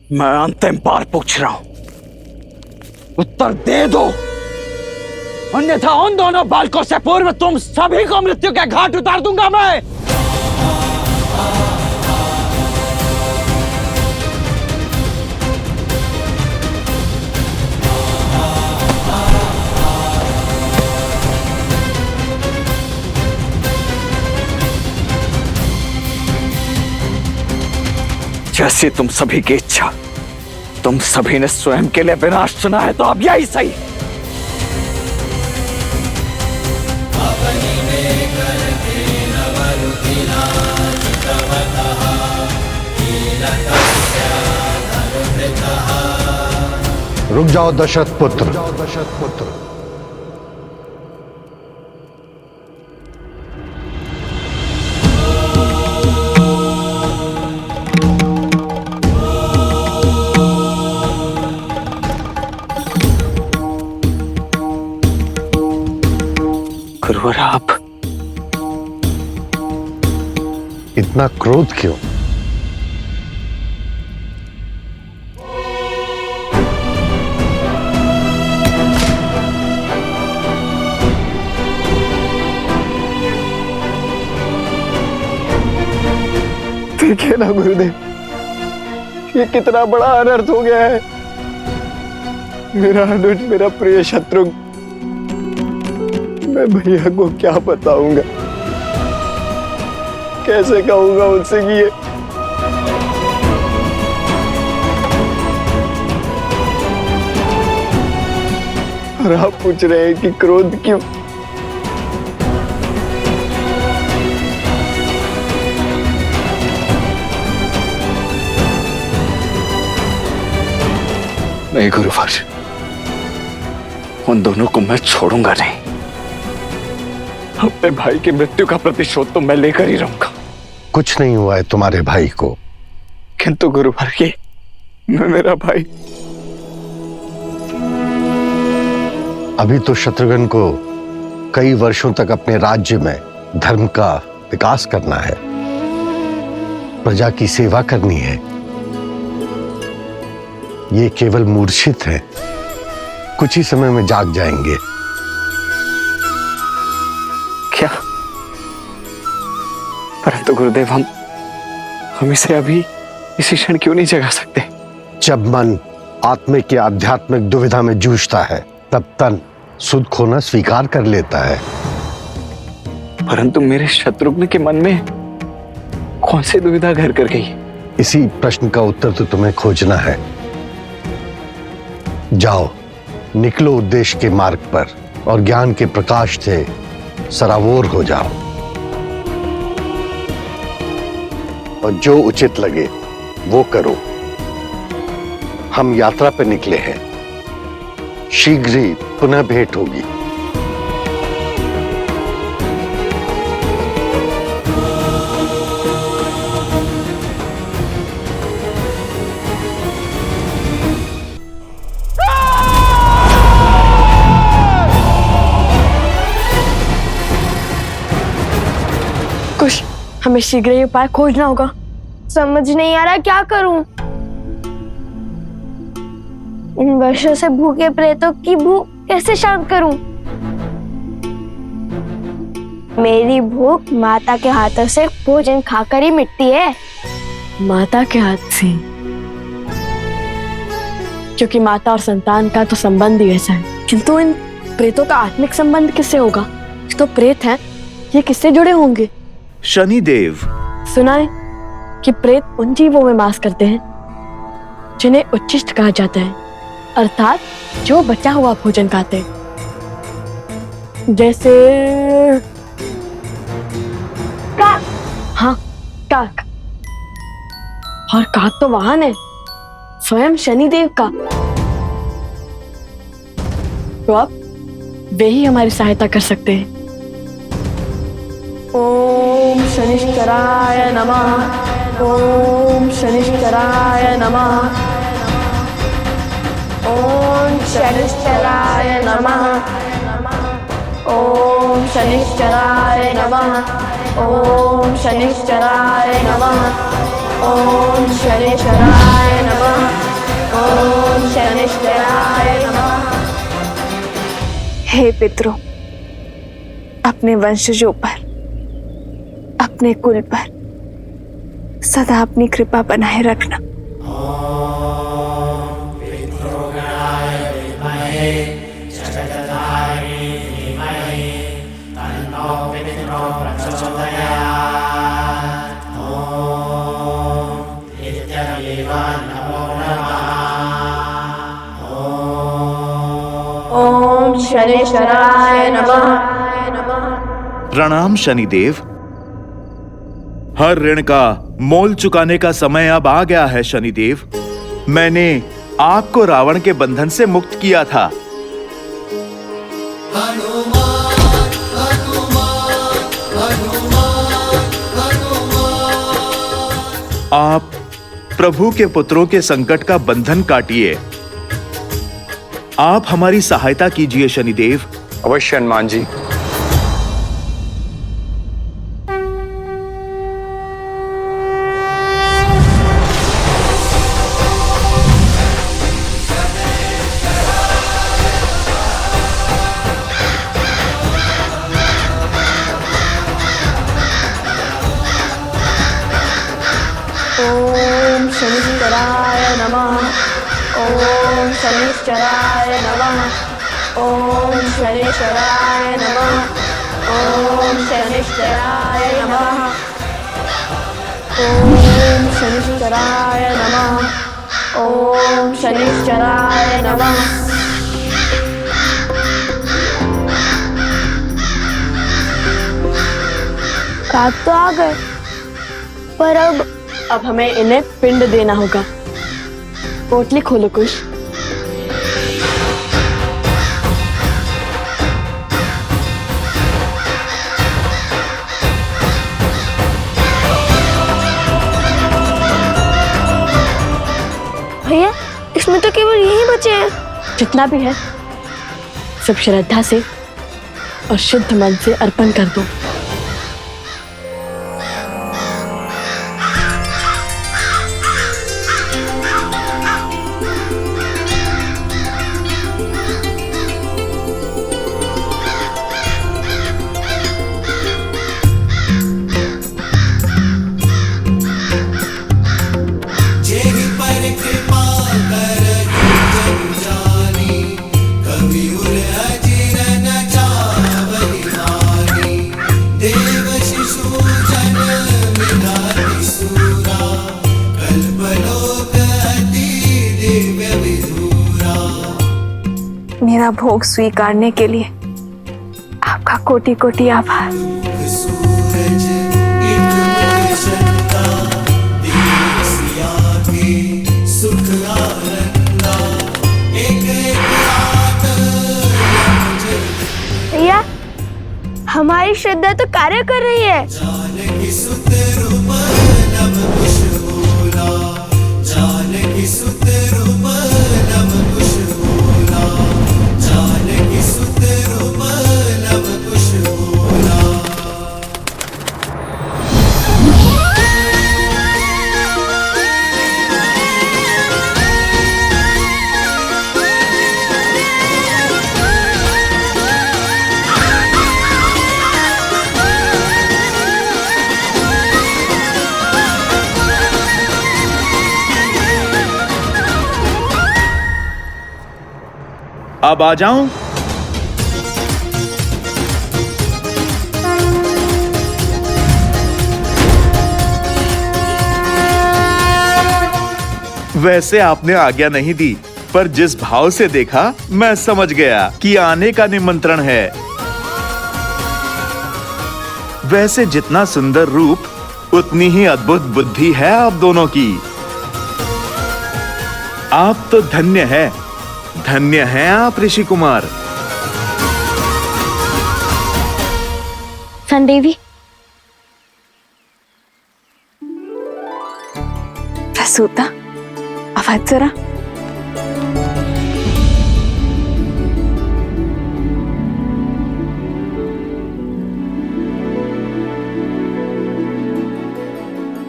मैं अंतिम बार पूछ रहा हूं, उत्तर दे दो, अन्यथा उन दोनों बालकों से पूर्व तुम सभी को मृत्यु के घाट उतार दूंगा मैं। जैसे तुम सभी की इच्छा, तुम सभी ने स्वयं के लिए विनाश चुना है, तो अब यही सही है। रुक जाओ दशरथ पुत्र। गुरुवर, आप इतना क्रोध क्यों? देखिए ना गुरुदेव, ये कितना बड़ा अनर्थ हो गया है। मेरा अनुज, मेरा प्रिय शत्रु, मैं भैया को क्या बताऊंगा, कैसे कहूंगा उनसे कि ये और आप पूछ रहे हैं कि क्रोध क्यों? नहीं गुरुवर, उन दोनों को मैं छोड़ूंगा नहीं। अपने भाई की मृत्यु का प्रतिशोध तो मैं लेकर ही रहूंगा। कुछ नहीं हुआ है तुम्हारे भाई को। किंतु गुरुवर, ये मेरा भाई। अभी तो शत्रुघ्न को कई वर्षों तक अपने राज्य में धर्म का विकास करना है, प्रजा की सेवा करनी है। ये केवल मूर्छित है, कुछ ही समय में जाग जाएंगे। क्या? परंतु गुरुदेव, हम इसे अभी इसी क्षण क्यों नहीं जगा सकते? जब मन आत्मिक या आध्यात्मिक दुविधा में जूझता है, तब तन सुध खोना स्वीकार कर लेता है। परंतु मेरे शत्रुघ्न के मन में कौन सी दुविधा घर कर गई? इसी प्रश्न का उत्तर तो तुम्हें खोजना है। जाओ, निकलो उद्देश्य के मार्ग पर और ज्ञान के प्रकाश से सराबोर हो जाओ, और जो उचित लगे वो करो। हम यात्रा पर निकले हैं, शीघ्र ही पुनः भेंट होगी। कुछ हमें शीघ्र ही उपाय खोजना होगा। समझ नहीं आ रहा क्या करूं। इन वर्षों से भूखे प्रेतों की भूख कैसे शांत करूं? मेरी भूख माता के हाथों से भोजन खाकर ही मिटती है। माता के हाथ से? क्योंकि माता और संतान का तो संबंध ही ऐसा है। किंतु इन प्रेतों का आत्मिक संबंध किससे होगा? तो प्रेत हैं, ये किससे जुड़े होंगे? शनिदेव। सुना है कि प्रेत उन जीवों में वास करते हैं जिन्हें उच्छिष्ट कहा जाता है, अर्थात जो बचा हुआ भोजन खाते हैं। जैसे काक। हाँ, काक। और काक तो वाहन है, स्वयं शनिदेव का। तो अब वे ही हमारी सहायता कर सकते हैं। ओम शनिश्चराय नमः। ओम शनिश्चराय नमः। ओम शनिश्चराय नमः। ओम शनिश्चराय नमः। ओम शनिश्चराय नमः। ओम शनिश्चराय नमः। हे पितरों, अपने वंशजों पर, अपने कुल पर सदा अपनी कृपा बनाए रखना। ओम शनेश्वराय नमः। प्रणाम शनिदेव। हर ऋण का मोल चुकाने का समय अब आ गया है शनिदेव। मैंने आपको रावण के बंधन से मुक्त किया था। आप प्रभु के पुत्रों के संकट का बंधन काटिए। आप हमारी सहायता कीजिए शनिदेव। अवश्य हनुमान जी। ओम शनिश्चराय नमः। ओम शनिश्चराय नमः। ओम शनिश्चराय नमः। ओम शनिश्चराय नमः। ओम शनिश्चराय नमः। ओम शनिश्चराय नमः। काग तो आ गए, पर अब हमें इन्हें पिंड देना होगा। पोटली खोलो कुश। भैया, इसमें तो केवल यही बचे हैं। जितना भी है सब श्रद्धा से और शुद्ध मन से अर्पण कर दो। मेरा भोग स्वीकारने के लिए आपका कोटि कोटि आभार। भैया, हमारी श्रद्धा तो कार्य कर रही है। अब आ जाऊं? वैसे आपने आज्ञा नहीं दी, पर जिस भाव से देखा मैं समझ गया कि आने का निमंत्रण है। वैसे जितना सुंदर रूप उतनी ही अद्भुत बुद्धि है आप दोनों की। आप तो धन्य है, धन्य हैं आप ऋषि कुमार। संदेवी, प्रसूता, आवाज जरा।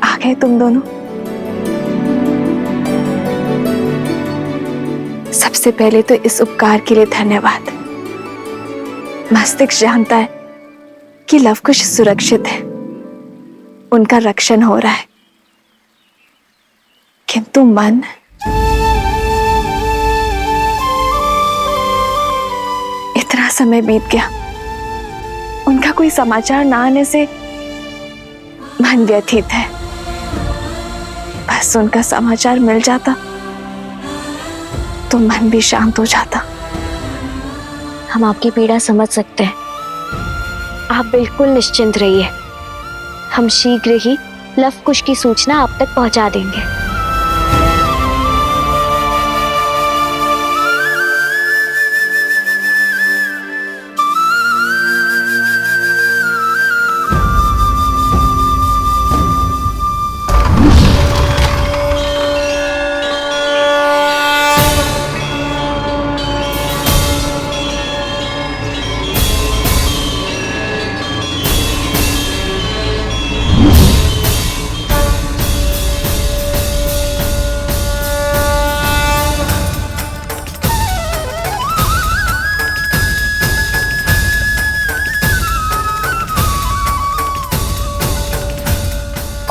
आ गए तुम दोनों। सबसे पहले तो इस उपकार के लिए धन्यवाद। मस्तिष्क जानता है कि लवकुश सुरक्षित है, उनका रक्षण हो रहा है, किंतु मन इतना समय बीत गया, उनका कोई समाचार ना आने से मन व्यथित है। बस उनका समाचार मिल जाता तो मन भी शांत हो जाता। हम आपकी पीड़ा समझ सकते हैं, आप बिल्कुल निश्चिंत रहिए। हम शीघ्र ही लवकुश की सूचना आप तक पहुंचा देंगे।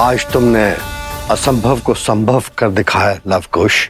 आज तुमने असंभव को संभव कर दिखाया लवकुश।